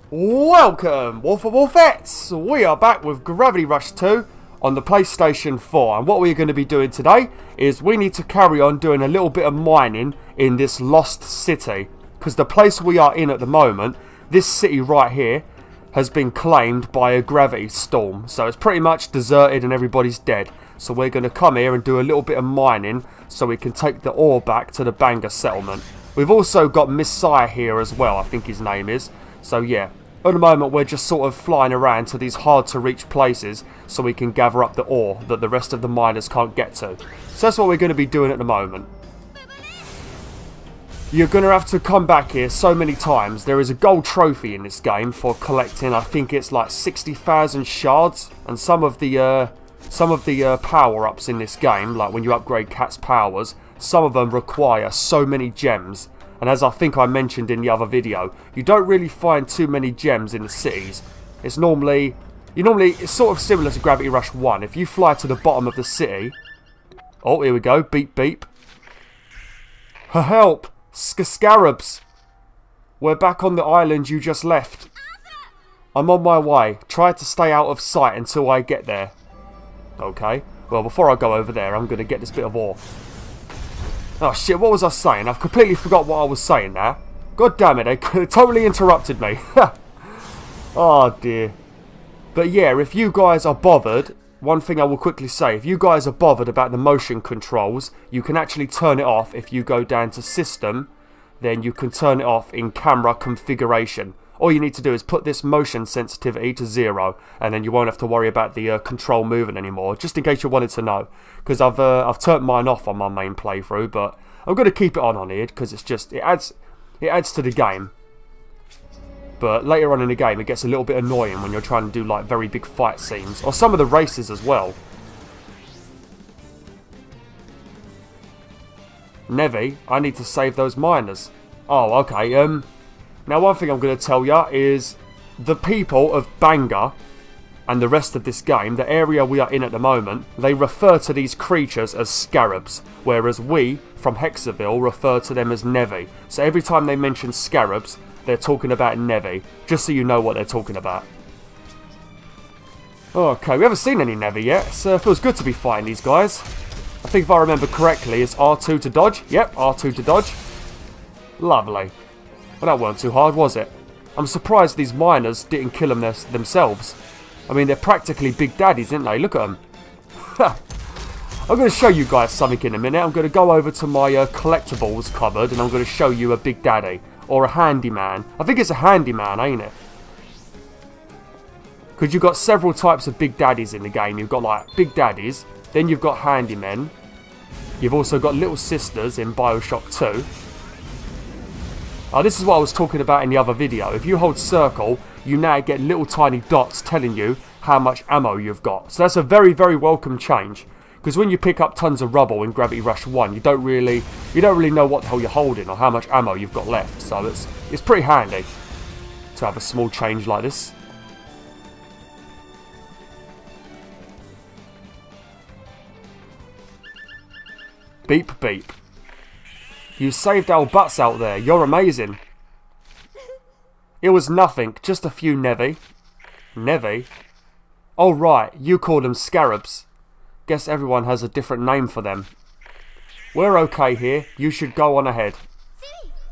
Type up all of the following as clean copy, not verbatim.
Welcome, WolfTheWolfettes! We are back with Gravity Rush 2 on the PlayStation 4, and what we're going to be doing today is we need to carry on doing a little bit of mining in this lost city, because the place we are in at the moment, this city right here, has been claimed by a gravity storm, so it's pretty much deserted and everybody's dead. So we're going to come here and do a little bit of mining so we can take the ore back to the Banger settlement. We've also got Messiah here as well, I think his name is. So yeah, at the moment we're just sort of flying around to these hard to reach places so we can gather up the ore that the rest of the miners can't get to. So that's what we're going to be doing at the moment. You're going to have to come back here so many times. There is a gold trophy in this game for collecting, I think it's like 60,000 shards, and some of the power-ups in this game, like when you upgrade Cat's powers, some of them require so many gems. And as I think I mentioned in the other video, you don't really find too many gems in the cities. It's it's sort of similar to Gravity Rush 1. If you fly to the bottom of the city... Oh, here we go. Beep, beep. Help! Scarabs! We're back on the island you just left. I'm on my way. Try to stay out of sight until I get there. Okay. Well, before I go over there, I'm going to get this bit of ore. Oh shit, what was I saying? I've completely forgot what I was saying now. God damn it, they totally interrupted me. Oh dear. But yeah, if you guys are bothered, one thing I will quickly say, if you guys are bothered about the motion controls, you can actually turn it off if you go down to System, then you can turn it off in Camera Configuration. All you need to do is put this motion sensitivity to 0, and then you won't have to worry about the control moving anymore, just in case you wanted to know. Because I've turned mine off on my main playthrough, but I'm going to keep it on here, because it's just, it adds to the game. But later on in the game, it gets a little bit annoying when you're trying to do like very big fight scenes, or some of the races as well. Nevi, I need to save those miners. Oh, okay, now one thing I'm going to tell ya is the people of Banger and the rest of this game, the area we are in at the moment, they refer to these creatures as scarabs, whereas we, from Hexaville, refer to them as Nevi. So every time they mention scarabs, they're talking about Nevi, just so you know what they're talking about. Okay, we haven't seen any Nevi yet, so it feels good to be fighting these guys. I think if I remember correctly, it's R2 to dodge. Yep, R2 to dodge. Lovely. Well, that weren't too hard, was it? I'm surprised these miners didn't kill them themselves. I mean, they're practically big daddies, aren't they? Look at them. I'm going to show you guys something in a minute. I'm going to go over to my collectibles cupboard and I'm going to show you a big daddy. Or a handyman. I think it's a handyman, ain't it? Because you've got several types of big daddies in the game. You've got like big daddies. Then you've got handymen. You've also got little sisters in Bioshock 2. This is what I was talking about in the other video. If you hold circle, you now get little tiny dots telling you how much ammo you've got. So that's a very, very welcome change. Because when you pick up tons of rubble in Gravity Rush 1, you don't really know what the hell you're holding or how much ammo you've got left. So it's pretty handy to have a small change like this. Beep, beep. You saved our butts out there. You're amazing. It was nothing. Just a few Nevi. Nevi? Oh right, you call them scarabs. Guess everyone has a different name for them. We're okay here. You should go on ahead.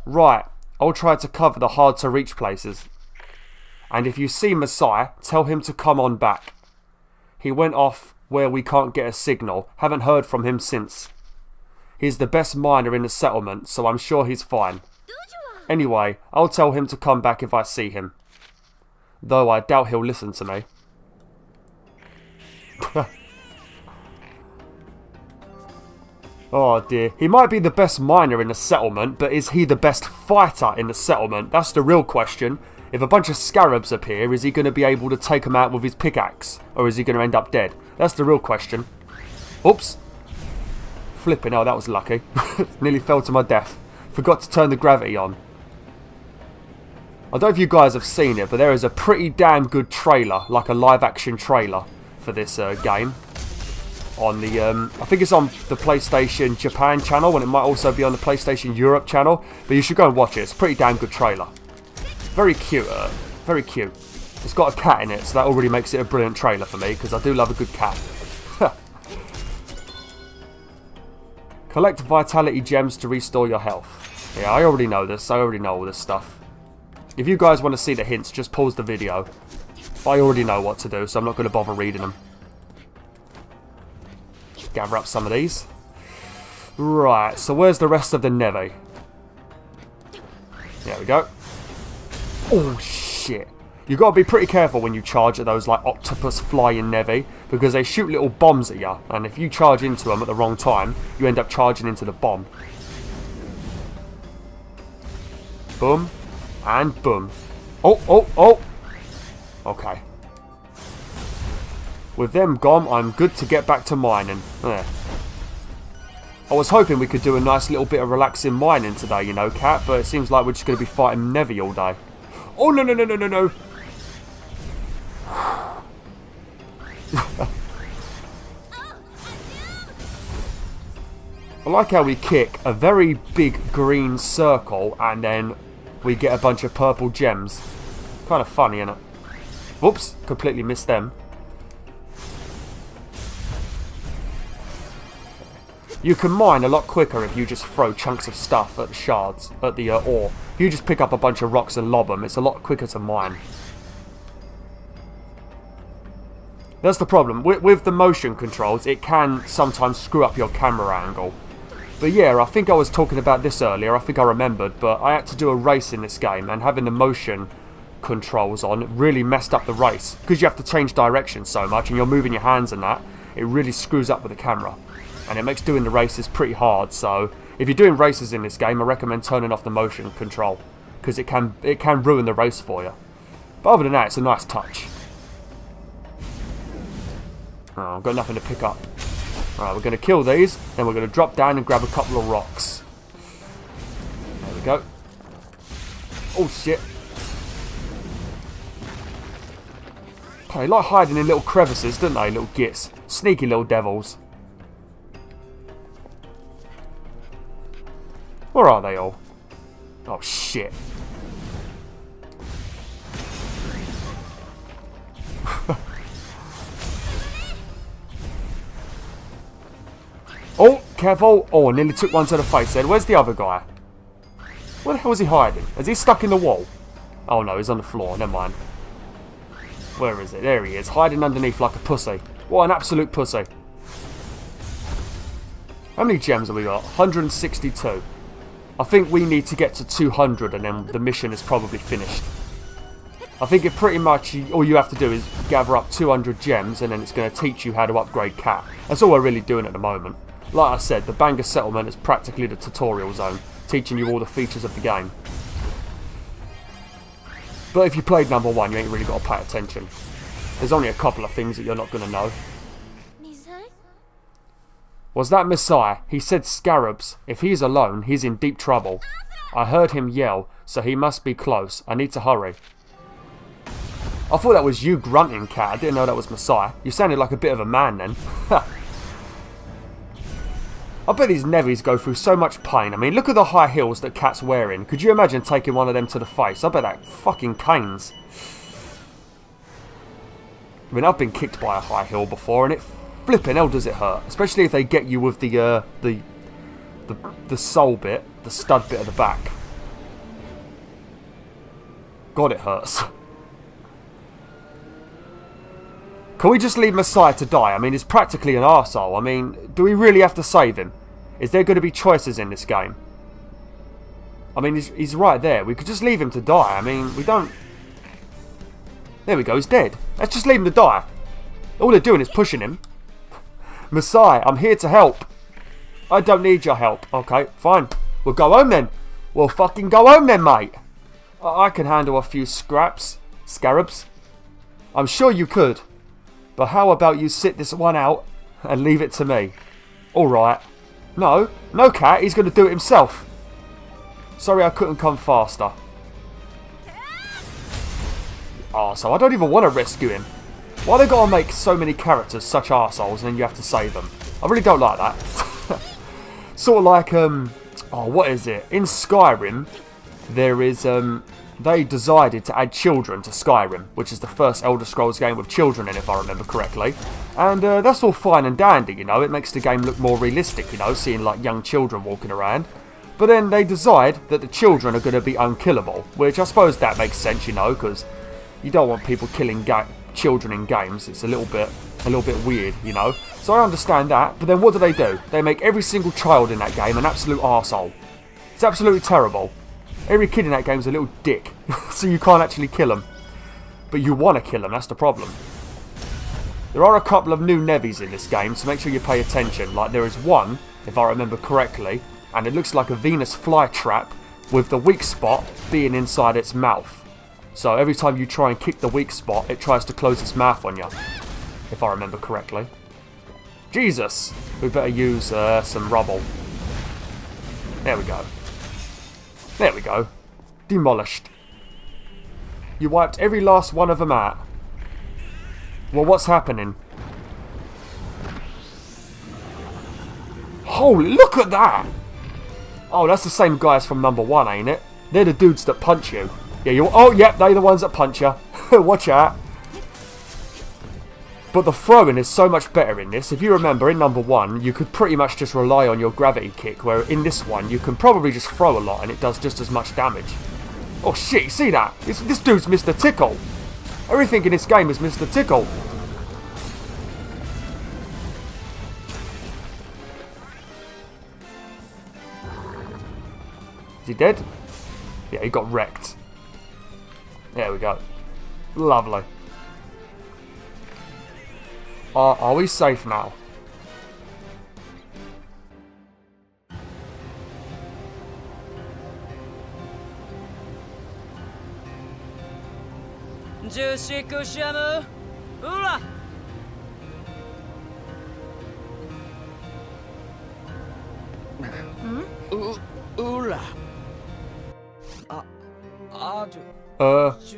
Right, I'll try to cover the hard to reach places. And if you see Messiah, tell him to come on back. He went off where we can't get a signal. Haven't heard from him since. He's the best miner in the settlement, so I'm sure he's fine. Anyway, I'll tell him to come back if I see him. Though I doubt he'll listen to me. Oh dear. He might be the best miner in the settlement, but is he the best fighter in the settlement? That's the real question. If a bunch of scarabs appear, is he going to be able to take them out with his pickaxe? Or is he going to end up dead? That's the real question. Oops. Flipping, oh that was lucky. Nearly fell to my death. Forgot to turn the gravity on. I don't know if you guys have seen it, but there is a pretty damn good trailer, like a live action trailer for this game. On the, I think it's on the PlayStation Japan channel, and it might also be on the PlayStation Europe channel, but you should go and watch it. It's a pretty damn good trailer. Very cute. Very cute. It's got a cat in it, so that already makes it a brilliant trailer for me, because I do love a good cat. Collect vitality gems to restore your health. Yeah, I already know this. I already know all this stuff. If you guys want to see the hints, just pause the video. I already know what to do, so I'm not going to bother reading them. Gather up some of these. Right, so where's the rest of the Neve? There we go. Oh, shit. You've got to be pretty careful when you charge at those, like, octopus flying Neve, because they shoot little bombs at you, and if you charge into them at the wrong time, you end up charging into the bomb. Boom. And boom. Oh, oh, oh! Okay. With them gone, I'm good to get back to mining. There. I was hoping we could do a nice little bit of relaxing mining today, you know, Cat, but it seems like we're just going to be fighting Neve all day. Oh, no, no, no, no, no, no! I like how we kick a very big green circle and then we get a bunch of purple gems. Kind of funny, isn't it? Whoops, completely missed them. You can mine a lot quicker if you just throw chunks of stuff at the shards, at the ore. If you just pick up a bunch of rocks and lob them, it's a lot quicker to mine. That's the problem. With the motion controls, it can sometimes screw up your camera angle. But yeah, I think I was talking about this earlier, I think I remembered, but I had to do a race in this game, and having the motion controls on really messed up the race. Because you have to change direction so much, and you're moving your hands and that, it really screws up with the camera. And it makes doing the races pretty hard, so if you're doing races in this game, I recommend turning off the motion control. Because it can ruin the race for you. But other than that, it's a nice touch. Oh, I've got nothing to pick up. Alright, we're going to kill these, then we're going to drop down and grab a couple of rocks. There we go. Oh, shit. They like hiding in little crevices, don't they, little gits? Sneaky little devils. Where are they all? Oh, shit. Oh, careful. Oh, I nearly took one to the face then. Where's the other guy? Where the hell is he hiding? Is he stuck in the wall? Oh, no, he's on the floor. Never mind. Where is it? There he is, hiding underneath like a pussy. What an absolute pussy. How many gems have we got? 162. I think we need to get to 200 and then the mission is probably finished. I think it pretty much, all you have to do is gather up 200 gems and then it's going to teach you how to upgrade Cat. That's all we're really doing at the moment. Like I said, the Bangor Settlement is practically the tutorial zone, teaching you all the features of the game. But if you played number 1, you ain't really got to pay attention. There's only a couple of things that you're not going to know. Was that Messiah? He said scarabs. If he's alone, he's in deep trouble. I heard him yell, so he must be close. I need to hurry. I thought that was you grunting, Cat. I didn't know that was Messiah. You sounded like a bit of a man then. I bet these Neves go through so much pain. I mean, look at the high heels that Cat's wearing. Could you imagine taking one of them to the face? I bet that fucking canes. I mean, I've been kicked by a high heel before, and it flipping hell does it hurt. Especially if they get you with the sole bit, the stud bit at the back. God, it hurts. Can we just leave Messiah to die? I mean, he's practically an arsehole. I mean, do we really have to save him? Is there going to be choices in this game? I mean, he's right there. We could just leave him to die. I mean, we don't... There we go, he's dead. Let's just leave him to die. All they're doing is pushing him. Messiah, I'm here to help. I don't need your help. Okay, fine. We'll go home then. We'll fucking go home then, mate. I can handle a few scarabs. I'm sure you could. But how about you sit this one out and leave it to me? Alright. No, Cat, he's going to do it himself. Sorry I couldn't come faster. Arsehole, I don't even want to rescue him. Why they got to make so many characters such arseholes and then you have to save them? I really don't like that. Sort of like, oh, what is it? In Skyrim, there is they decided to add children to Skyrim, which is the first Elder Scrolls game with children in, if I remember correctly. And that's all fine and dandy, you know, it makes the game look more realistic, you know, seeing like young children walking around. But then they decide that the children are going to be unkillable, which I suppose that makes sense, you know, because you don't want people killing children in games. It's a little bit weird, you know. So I understand that, but then what do? They make every single child in that game an absolute arsehole. It's absolutely terrible. Every kid in that game is a little dick, so you can't actually kill them. But you want to kill them, that's the problem. There are a couple of new nevies in this game, so make sure you pay attention. Like there is one, if I remember correctly, and it looks like a Venus flytrap with the weak spot being inside its mouth. So every time you try and kick the weak spot, it tries to close its mouth on you, if I remember correctly. Jesus! We better use some rubble. There we go. There we go. Demolished. You wiped every last one of them out. Well, what's happening? Holy, look at that! Oh, that's the same guys from number 1, ain't it? They're the dudes that punch you. Yeah, you. Oh, yep, they're the ones that punch you. Watch out. But the throwing is so much better in this. If you remember, in number 1, you could pretty much just rely on your gravity kick, where in this one, you can probably just throw a lot and it does just as much damage. Oh shit, you see that? This dude's Mr. Tickle. Everything in this game is Mr. Tickle. Is he dead? Yeah, he got wrecked. There we go. Lovely. Are we safe now?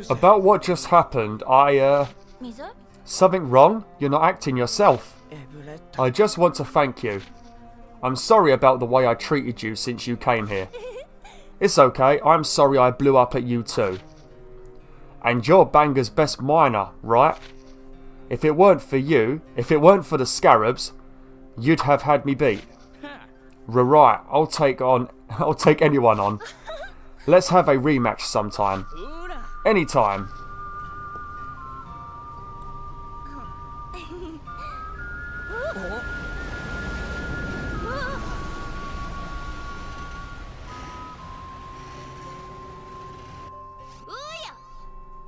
About what just happened, Something wrong? You're not acting yourself. I just want to thank you. I'm sorry about the way I treated you since you came here. It's okay, I'm sorry I blew up at you too. And you're Banger's best miner, right? If it weren't for you, if it weren't for the scarabs, you'd have had me beat. Right, I'll take anyone on. Let's have a rematch sometime. Anytime.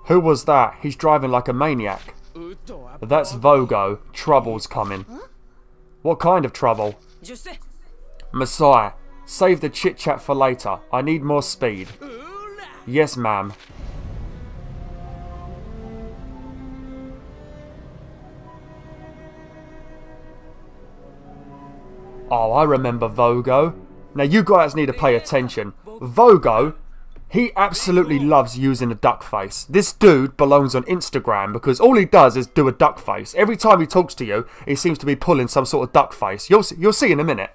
Who was that? He's driving like a maniac. That's Vogo. Trouble's coming. What kind of trouble? Messiah, save the chit-chat for later. I need more speed. Yes, ma'am. Oh, I remember Vogo. Now, you guys need to pay attention. Vogo, he absolutely loves using a duck face. This dude belongs on Instagram because all he does is do a duck face. Every time he talks to you, he seems to be pulling some sort of duck face. You'll see in a minute.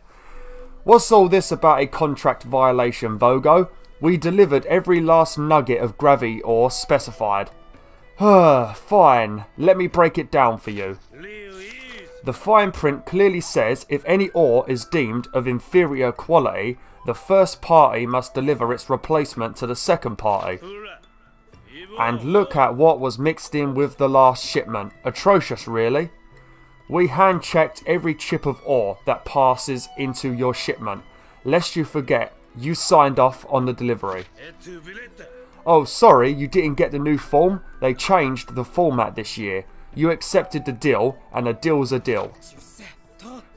What's all this about a contract violation, Vogo? We delivered every last nugget of gravity ore specified. Fine. Let me break it down for you. The fine print clearly says if any ore is deemed of inferior quality, the first party must deliver its replacement to the second party. And look at what was mixed in with the last shipment. Atrocious, really. We hand-checked every chip of ore that passes into your shipment. Lest you forget, you signed off on the delivery. Oh, sorry, you didn't get the new form? They changed the format this year. You accepted the deal, and a deal's a deal.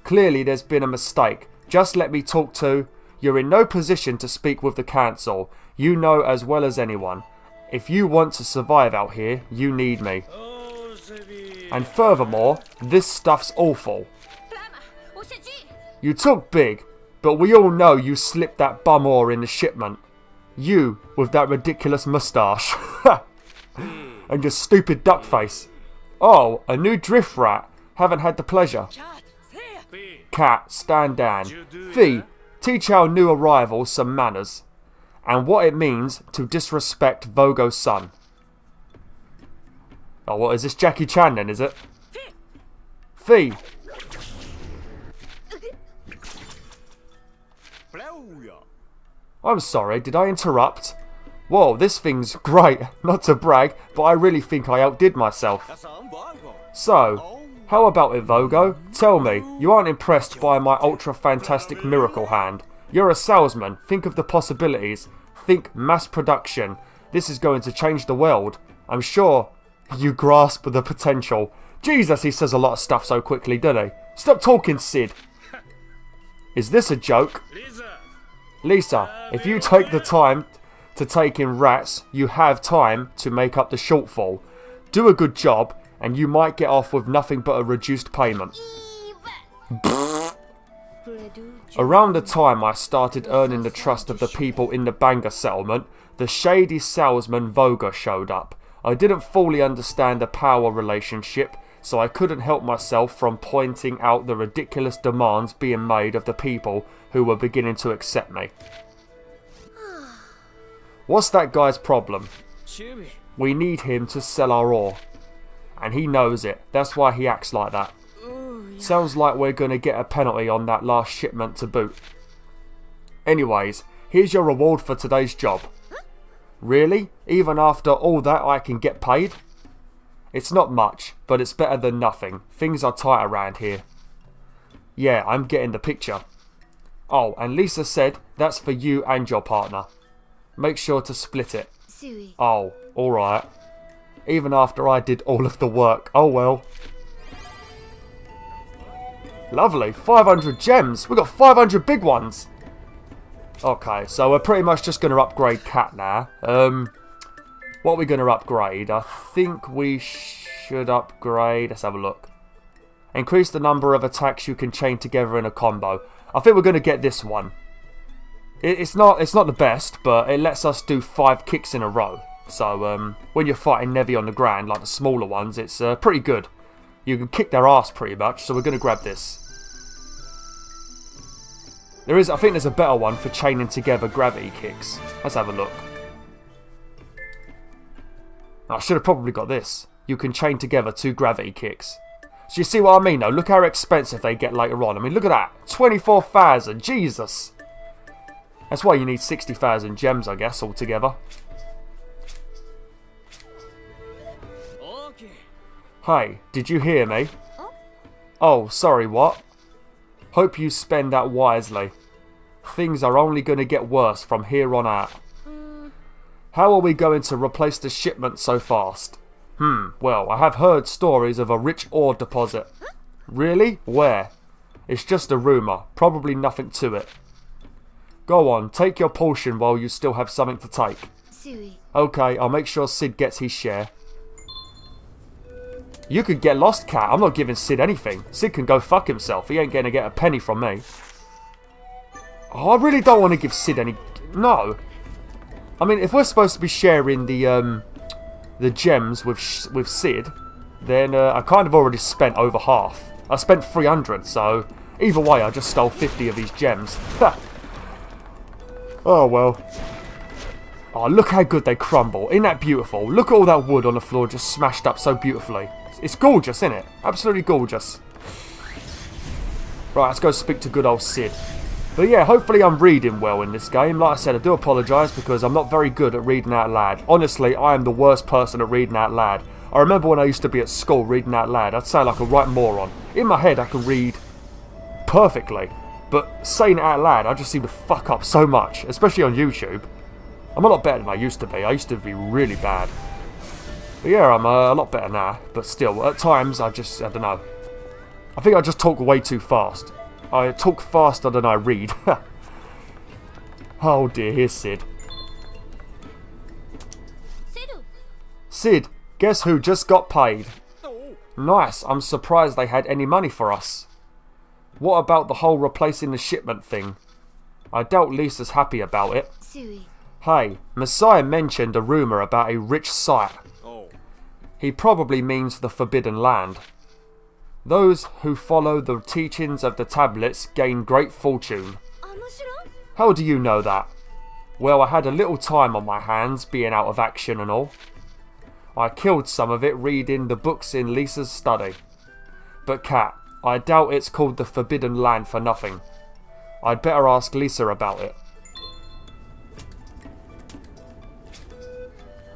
Clearly there's been a mistake. Just let me talk to... You're in no position to speak with the council. You know as well as anyone. If you want to survive out here, you need me. And furthermore, this stuff's awful. You talk big, but we all know you slipped that bum ore in the shipment. You, with that ridiculous moustache. And your stupid duck face. Oh, a new drift rat. Haven't had the pleasure. Cat, stand down. Fee, teach our new arrivals some manners. and what it means to disrespect Vogo's son. Oh, what is this? Jackie Chan then, is it? Fee. I'm sorry, did I interrupt? Whoa, this thing's great. Not to brag, but I really think I outdid myself. So, how about it, Vogo? Tell me, you aren't impressed by my ultra-fantastic miracle hand. You're a salesman. Think of the possibilities. Think mass production. This is going to change the world. I'm sure you grasp the potential. Jesus, he says a lot of stuff so quickly, doesn't he? Stop talking, Sid. Is this a joke? Lisa, if you take the time to take in rats, you have time to make up the shortfall. Do a good job, and you might get off with nothing but a reduced payment. Around the time I started earning the trust of the people in the Banga settlement, the shady salesman Voga showed up. I didn't fully understand the power relationship, so I couldn't help myself from pointing out the ridiculous demands being made of the people who were beginning to accept me. What's that guy's problem? We need him to sell our ore. And he knows it. That's why he acts like that. Sounds like we're going to get a penalty on that last shipment to boot. Anyways, here's your reward for today's job. Really? Even after all that I can get paid? It's not much, but it's better than nothing. Things are tight around here. Yeah, I'm getting the picture. Oh, and Lisa said that's for you and your partner. Make sure to split it. Oh, alright. Even after I did all of the work. Oh well. Lovely. 500 gems. We got 500 big ones. Okay, so we're pretty much just going to upgrade Cat now. What are we going to upgrade? I think we should upgrade... Let's have a look. Increase the number of attacks you can chain together in a combo. I think we're going to get this one. It's not the best, but it lets us do 5 kicks in a row. So when you're fighting Nevi on the ground, like the smaller ones, it's pretty good. You can kick their ass pretty much, so we're going to grab this. I think there's a better one for chaining together gravity kicks. Let's have a look. I should have probably got this. You can chain together 2 gravity kicks. So you see what I mean though? Look how expensive they get later on. I mean, look at that. 24,000. Jesus. That's why you need 60,000 gems, I guess, altogether. Hey, did you hear me? Oh, sorry, what? Hope you spend that wisely. Things are only going to get worse from here on out. How are we going to replace the shipment so fast? Well, I have heard stories of a rich ore deposit. Really? Where? It's just a rumour. Probably nothing to it. Go on, take your portion while you still have something to take. Okay, I'll make sure Sid gets his share. You could get lost, Cat. I'm not giving Sid anything. Sid can go fuck himself. He ain't going to get a penny from me. Oh, I really don't want to give Sid any... No. I mean, if we're supposed to be sharing the gems with Sid, then I kind of already spent over half. I spent 300, so either way, I just stole 50 of these gems. Oh, well. Oh, look how good they crumble. Isn't that beautiful? Look at all that wood on the floor just smashed up so beautifully. It's gorgeous, isn't it? Absolutely gorgeous. Right, let's go speak to good old Sid. But yeah, hopefully I'm reading well in this game. Like I said, I do apologise because I'm not very good at reading out loud. Honestly, I am the worst person at reading out loud. I remember when I used to be at school reading out loud, I'd sound like a right moron. In my head, I can read perfectly. But saying it out loud, I just seem to fuck up so much, especially on YouTube. I'm a lot better than I used to be. I used to be really bad. But yeah, I'm a lot better now. But still, at times, I don't know. I think I just talk way too fast. I talk faster than I read. Oh dear, here's Sid. Sid, guess who just got paid? Nice, I'm surprised they had any money for us. What about the whole replacing the shipment thing? I doubt Lisa's happy about it. Hey, Messiah mentioned a rumour about a rich site. He probably means the Forbidden Land. Those who follow the teachings of the tablets gain great fortune. How do you know that? Well, I had a little time on my hands, being out of action and all. I killed some of it reading the books in Lisa's study. But Kat, I doubt it's called the Forbidden Land for nothing. I'd better ask Lisa about it.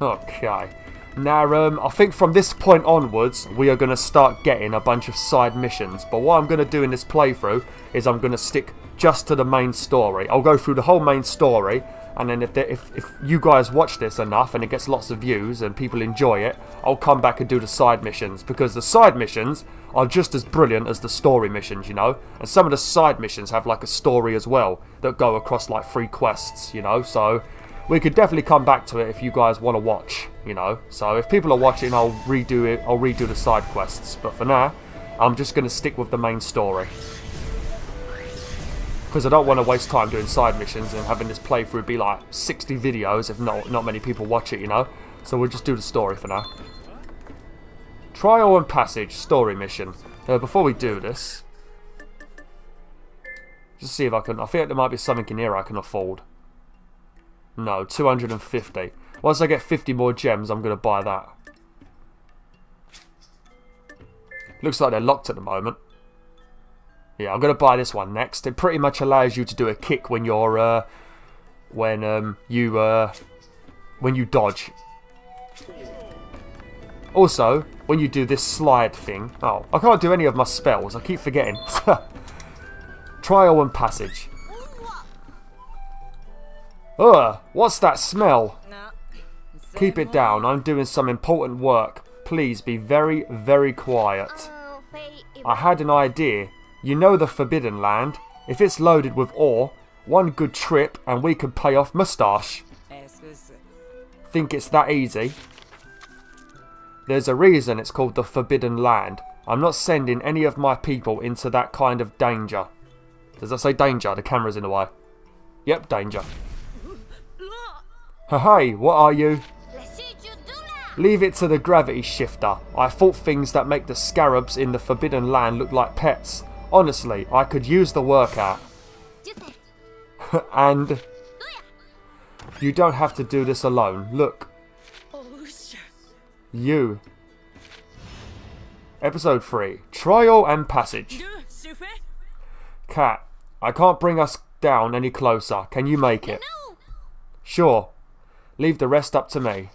Okay. Now, I think from this point onwards, we are going to start getting a bunch of side missions. But what I'm going to do in this playthrough is I'm going to stick just to the main story. I'll go through the whole main story. And then if you guys watch this enough and it gets lots of views and people enjoy it, I'll come back and do the side missions. Because the side missions are just as brilliant as the story missions, you know. And some of the side missions have like a story as well that go across like 3 quests, you know. So we could definitely come back to it if you guys want to watch, you know. So if people are watching, I'll redo it. I'll redo the side quests. But for now, I'm just going to stick with the main story. Because I don't want to waste time doing side missions and having this playthrough be like 60 videos if not many people watch it, you know. So we'll just do the story for now. Trial and Passage story mission. Before we do this, just see if I can. I think there might be something in here I can afford. No, 250. Once I get 50 more gems, I'm going to buy that. Looks like they're locked at the moment. Yeah, I'm going to buy this one next. It pretty much allows you to do a kick when you're, when you dodge. Also, when you do this slide thing. Oh, I can't do any of my spells. I keep forgetting. Trial and Passage. Ugh, what's that smell? Keep it down. I'm doing some important work. Please be very, very quiet. I had an idea. You know the Forbidden Land. If it's loaded with ore, one good trip and we could pay off Moustache. Think it's that easy? There's a reason it's called the Forbidden Land. I'm not sending any of my people into that kind of danger. Does that say danger? The camera's in the way. Yep, danger. Hey, what are you? Leave it to the gravity shifter. I fought things that make the scarabs in the Forbidden Land look like pets. Honestly, I could use the workout. And you don't have to do this alone. Look. You. Episode 3. Trial and Passage. Kat, I can't bring us down any closer. Can you make it? Sure. Leave the rest up to me.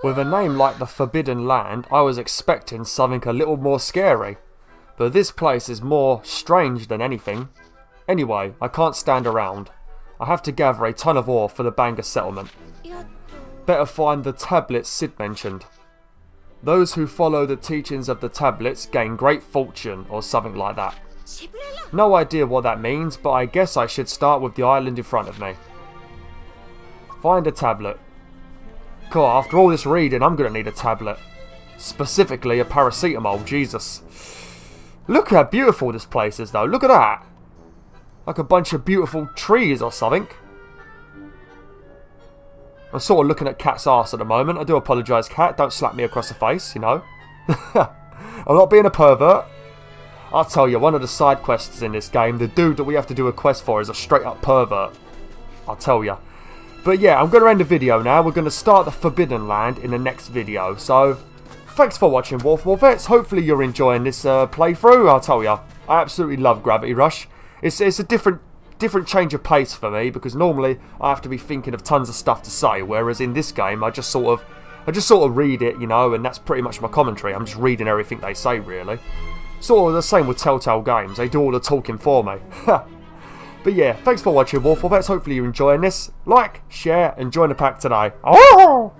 With a name like the Forbidden Land, I was expecting something a little more scary. But this place is more strange than anything. Anyway, I can't stand around. I have to gather a ton of ore for the Banga settlement. Better find the tablets Sid mentioned. Those who follow the teachings of the tablets gain great fortune, or something like that. No idea what that means, but I guess I should start with the island in front of me. Find a tablet. Cool, after all this reading, I'm going to need a tablet. Specifically a paracetamol, Jesus. Look how beautiful this place is though, look at that. Like a bunch of beautiful trees or something. I'm sort of looking at Kat's arse at the moment. I do apologise, Kat, don't slap me across the face, you know. I'm not being a pervert. I'll tell you, one of the side quests in this game, the dude that we have to do a quest for is a straight up pervert. I'll tell you. But yeah, I'm going to end the video now. We're going to start the Forbidden Land in the next video. So, thanks for watching, WolfTheWolf. Hopefully you're enjoying this playthrough. I'll tell you, I absolutely love Gravity Rush. It's a different change of pace for me, because normally I have to be thinking of tons of stuff to say, whereas in this game I just sort of read it, you know, and that's pretty much my commentary. I'm just reading everything they say, really. Sort of the same with Telltale Games. They do all the talking for me. But yeah, thanks for watching, WolfTheWolf. Hopefully you're enjoying this. Like, share, and join the pack today. Oh!